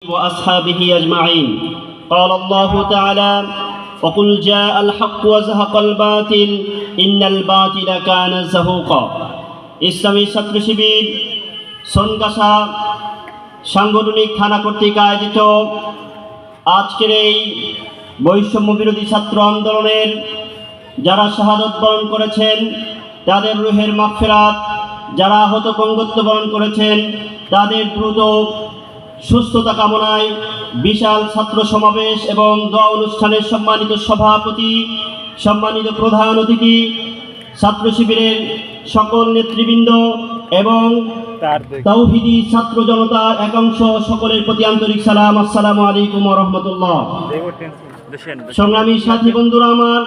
وأصحابه أجمعين. قال الله تعالى: وقل جاء الحق وزهق الباطل إن الباطل كان زهوقا. ইসলামী ছাত্র শিবির সোনগাছা সাংগঠনিক থানা কর্তৃক আয়োজিত আজকের এই বৈষম্য বিরোধী ছাত্র আন্দোলনের যারা শাহাদত বরণ করেছেন তাদের রুহের মাগফিরাত, যারা আহত পঙ্গুত্ব বরণ করেছেন তাদের দ্রুত সুস্থতা কামনায় বিশাল ছাত্র সমাবেশ এবং দোয়া অনুষ্ঠানের সম্মানিত সভাপতি, সম্মানিত প্রধান অতিথি, ছাত্র শিবিরের সকল নেতৃবৃন্দ এবং তাওহীদি ছাত্র জনতার একাংশ সকলের প্রতি আন্তরিক সালাম। আসসালামু আলাইকুম ওয়া রাহমাতুল্লাহ। সংগ্রামী সাথী বন্ধুরা আমার,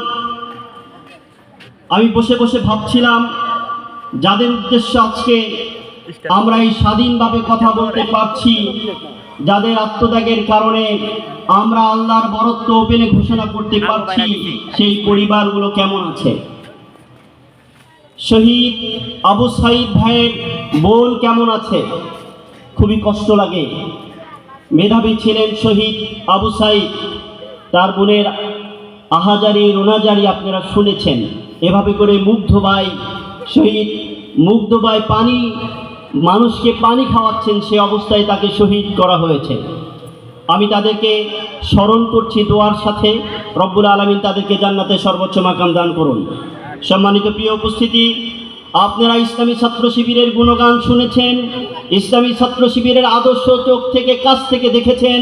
আমি বসে বসে ভাবছিলাম যাদের উদ্দেশ্যে আজকে আমরা এই স্বাধীনভাবে কথা বলতে পারছি, যাদের আত্মত্যাগের কারণে আমরা আল্লাহর বরত্ব ওপেনে ঘোষণা করতে পারছি, সেই পরিবারগুলো কেমন আছে? শহীদ আবু সাঈদ ভাইয়ের বোন কেমন আছে? খুবই কষ্ট লাগে। মেধাবী ছিলেন শহীদ আবু সাঈদ, তার বোনের আহাজারি রোনাজারি আপনারা শুনেছেন। এভাবে করে মুগ্ধ ভাই, শহীদ মুগ্ধ ভাই মানুষকে পানি খাওয়াচ্ছেন, সে অবস্থায় তাকে শহীদ করা হয়েছে। আমি তাদেরকে স্মরণ করছি দোয়ার সাথে। রব্বুল আলামিন তাদেরকে জান্নাতে সর্বোচ্চ মাকাম দান করুন। সম্মানিত প্রিয় উপস্থিতি, আপনারা ইসলামী ছাত্র শিবিরের গুণগান শুনেছেন, ইসলামী ছাত্র শিবিরের আদর্শ চোখ থেকে কাছ থেকে দেখেছেন।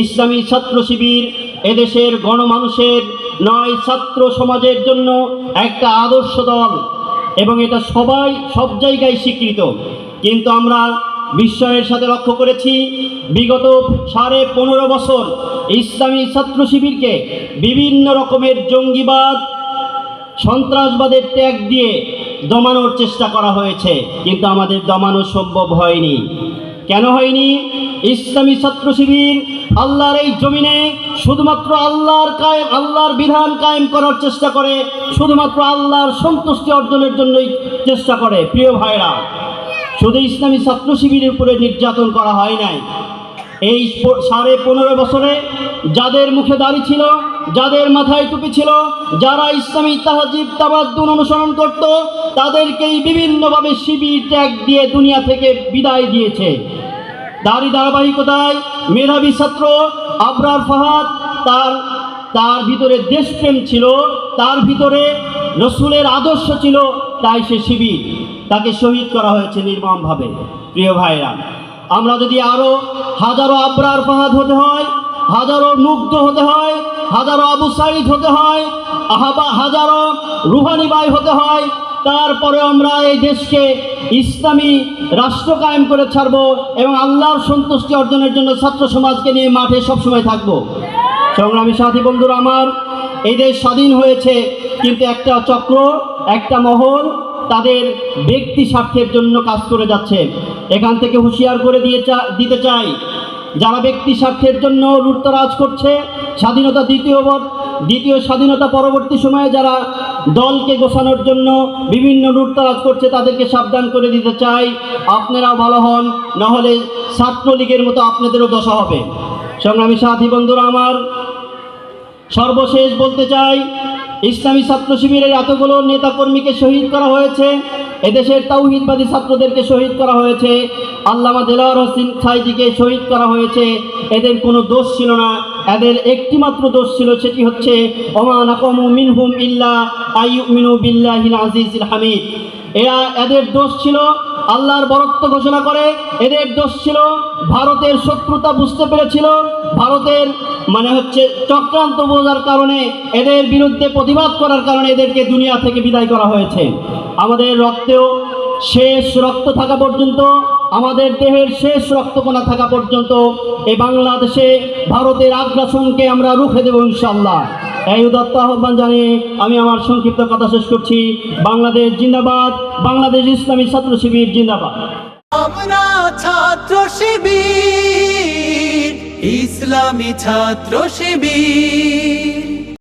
ইসলামী ছাত্র শিবির এদেশের গণমানুষের নয়, ছাত্র সমাজের জন্য একটা আদর্শ দল এবং এটা সব জায়গায় স্বীকৃত। কিন্তু আমরা বিস্ময়ের সাথে লক্ষ্য করেছি বিগত 15.5 বছর ইসলামী ছাত্র শিবিরকে বিভিন্ন রকমের জঙ্গিবাদ, সন্ত্রাসবাদের ট্যাগ দিয়ে দমানোর চেষ্টা করা হয়েছে, কিন্তু আমাদের দমানো সম্ভব হয়নি। কেন হয়নি? ইসলামী ছাত্র শিবির আল্লাহর এই জমিনে শুধুমাত্র আল্লাহর বিধান কায়েম করার চেষ্টা করে, শুধুমাত্র আল্লাহর সন্তুষ্টি অর্জনের জন্যই চেষ্টা করে। প্রিয় ভাইরা, শুধু ইসলামী ছাত্র শিবিরের উপরে নির্যাতন করা হয় নাই। এই 15.5 বছরে যাদের মুখে দাড়ি ছিল, যাদের মাথায় টুপি ছিল, যারা ইসলামী তাহজিব তামাদ্দুন অনুসরণ করত, তাদেরকেই বিভিন্নভাবে শিবির ট্যাগ দিয়ে দুনিয়া থেকে বিদায় দিয়েছে। তারই ধারাবাহিকতায় মেধাবী ছাত্র আবরার ফাহাদ, তার ভিতরে দেশপ্রেম ছিল, তার ভিতরে রসুলের আদর্শ ছিল, তাই সে শিবির, তাকে শহীদ করা হয়েছে নির্মমভাবে। প্রিয় ভাইরা, আমরা যদি আরও হাজারো আবরার ফাহাদ হতে হয়, হাজারো মুগ্ধ হতে হয়, হাজারো আবু সাঈদ হতে হয়, হাজারো রুহানি ভাই হতে হয়, তারপরে আমরা এই দেশকে ইসলামী রাষ্ট্র কায়েম করে ছাড়ব এবং আল্লাহর সন্তুষ্টি অর্জনের জন্য ছাত্র সমাজকে নিয়ে মাঠে সবসময় থাকব। সংগ্রামী সাথী বন্ধুরা আমার, এই দেশ স্বাধীন হয়েছে, কিন্তু একটা চক্র, একটা মহল তাদের ব্যক্তি স্বার্থের জন্য কাজ করে যাচ্ছে। এখান থেকে হুঁশিয়ার করে দিতে চাই, যারা ব্যক্তি স্বার্থের জন্য লুটতরাজ করছে, স্বাধীনতা দ্বিতীয় স্বাধীনতা পরবর্তী সময়ে যারা দলকে গোছানোর জন্য বিভিন্ন লুটতরাজ করছে, তাদেরকে সাবধান করে দিতে চাই, আপনারাও ভালো হন, নাহলে ছাত্রলীগের মতো আপনাদেরও দশা হবে। সংগ্রামী সাথী বন্ধুরা আমার, সর্বশেষ বলতে চাই, ইসলামী ছাত্র শিবিরের এতগুলো নেতাকর্মীকে শহীদ করা হয়েছে, এদেশের তাওহীদবাদী ছাত্রদেরকে শহীদ করা হয়েছে, আল্লামা দেলাওয়ার হোসেন সাঈদীকে শহীদ করা হয়েছে। এদের কোনো দোষ ছিল না, এদের একটিমাত্র দোষ ছিল, সেটি হচ্ছে ওমা নাকামু মিনহুম ইল্লা আইয়ুমিনু বিল্লাহিল আজিজিল হামিদ। এদের দোষ ছিল আল্লাহর বরত্ব ঘোষণা করে, এদের দোষ ছিল ভারতের শত্রুতা বুঝতে পেরেছিল, ভারতের চক্রান্ত বোঝার কারণে, এদের বিরুদ্ধে প্রতিবাদ করার কারণে এদেরকে দুনিয়া থেকে বিদায় করা হয়েছে। আমাদের রক্তেও শেষ রক্ত থাকা পর্যন্ত, আমাদের দেহের শেষ রক্তকণা থাকা পর্যন্ত এই বাংলাদেশে ভারতের আগ্রাসনকে আমরা রুখে দেব ইনশাআল্লাহ। এই উদাত্ত আহ্বান জানিয়ে আমি আমার সংক্ষিপ্ত কথা শেষ করছি। বাংলাদেশ জিন্দাবাদ, বাংলাদেশ ইসলামী ছাত্র শিবির জিন্দাবাদ। আমরা ছাত্র শিবির, ইসলামী ছাত্র শিবির।